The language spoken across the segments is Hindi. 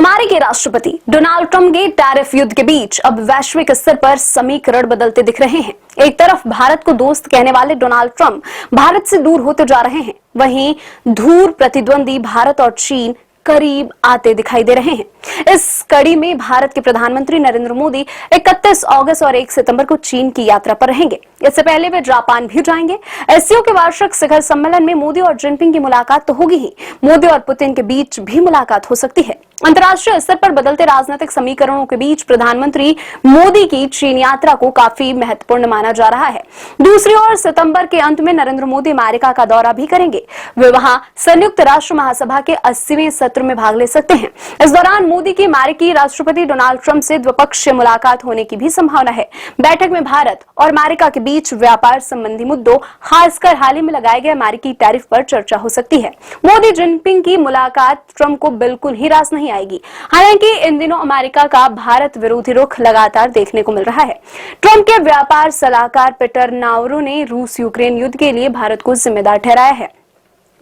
अमेरिकी राष्ट्रपति डोनाल्ड ट्रंप के टैरिफ युद्ध के बीच अब वैश्विक स्तर पर समीकरण बदलते दिख रहे हैं। एक तरफ भारत को दोस्त कहने वाले डोनाल्ड ट्रंप भारत से दूर होते जा रहे हैं, वहीं धूर प्रतिद्वंदी भारत और चीन करीब आते दिखाई दे रहे हैं। इस कड़ी में भारत के प्रधानमंत्री नरेंद्र मोदी 31 अगस्त और 1 सितंबर को चीन की यात्रा पर रहेंगे। इससे पहले वे जापान भी जाएंगे। एससीओ के वार्षिक शिखर सम्मेलन में मोदी और जिनपिंग की मुलाकात तो होगी ही, मोदी और पुतिन के बीच भी मुलाकात हो सकती है। अंतर्राष्ट्रीय स्तर पर बदलते राजनीतिक समीकरणों के बीच प्रधानमंत्री मोदी की चीन यात्रा को काफी महत्वपूर्ण माना जा रहा है। दूसरी ओर सितंबर के अंत में नरेंद्र मोदी अमेरिका का दौरा भी करेंगे। वे वहां संयुक्त राष्ट्र महासभा के 80वें सत्र में भाग ले सकते हैं। इस दौरान मोदी की अमेरिकी राष्ट्रपति डोनाल्ड ट्रंप से द्विपक्षीय मुलाकात होने की भी संभावना है। बैठक में भारत और अमेरिका के बीच व्यापार संबंधी मुद्दों, खासकर हाल ही में लगाए गए अमेरिकी टैरिफ पर चर्चा हो सकती है। मोदी जिनपिंग की मुलाकात ट्रंप को बिल्कुल ही रास नहीं आएगी। हालांकि इन दिनों अमेरिका का भारत विरोधी रुख लगातार देखने को मिल रहा है। ट्रंप के व्यापार सलाहकार पीटर नावरो ने रूस यूक्रेन युद्ध के लिए भारत को जिम्मेदार ठहराया है।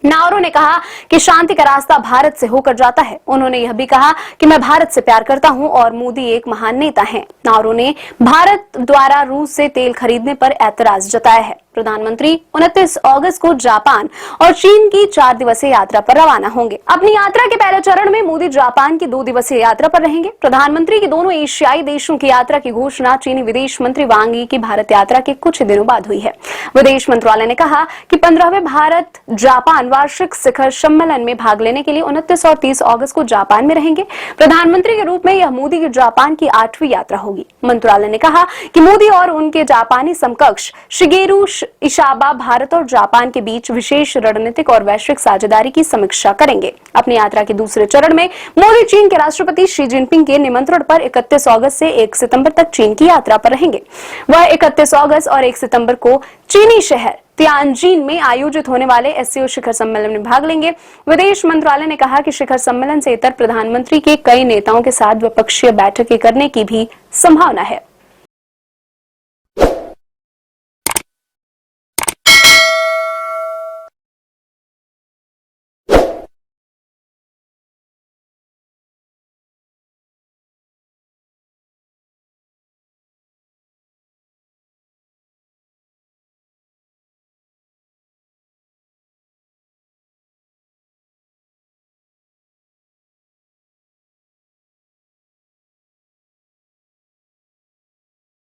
नावरो ने कहा कि शांति का रास्ता भारत से होकर जाता है। उन्होंने यह भी कहा कि मैं भारत से प्यार करता हूं और मोदी एक महान नेता हैं। नावरो ने भारत द्वारा रूस से तेल खरीदने पर ऐतराज जताया है। प्रधानमंत्री 29 अगस्त को जापान और चीन की 4 दिवसीय यात्रा पर रवाना होंगे। अपनी यात्रा के पहले चरण में मोदी जापान की 2 दिवसीय यात्रा पर रहेंगे। प्रधानमंत्री की दोनों एशियाई देशों की यात्रा की घोषणा चीनी विदेश मंत्री वांग यी की भारत यात्रा के कुछ दिनों बाद हुई है। विदेश मंत्रालय ने कहा कि 15वें भारत जापान वार्षिक शिखर सम्मेलन में भाग लेने के लिए 29 और 30 अगस्त को जापान में रहेंगे। प्रधानमंत्री के रूप में यह मोदी की जापान की 8वीं यात्रा होगी। मंत्रालय ने कहा कि मोदी और उनके जापानी समकक्ष शिगेरू इशाबा भारत और जापान के बीच विशेष रणनीतिक और वैश्विक साझेदारी की समीक्षा करेंगे। अपनी यात्रा के दूसरे चरण में मोदी चीन के राष्ट्रपति शी जिनपिंग के निमंत्रण पर 31 अगस्त से 1 सितंबर तक चीन की यात्रा पर रहेंगे। वह 31 अगस्त और 1 सितंबर को चीनी शहर तियानजिन में आयोजित होने वाले एससीओ शिखर सम्मेलन में भाग लेंगे। विदेश मंत्रालय ने कहा कि शिखर सम्मेलन से इतर प्रधानमंत्री के कई नेताओं के साथ द्विपक्षीय बैठकें करने की भी संभावना है।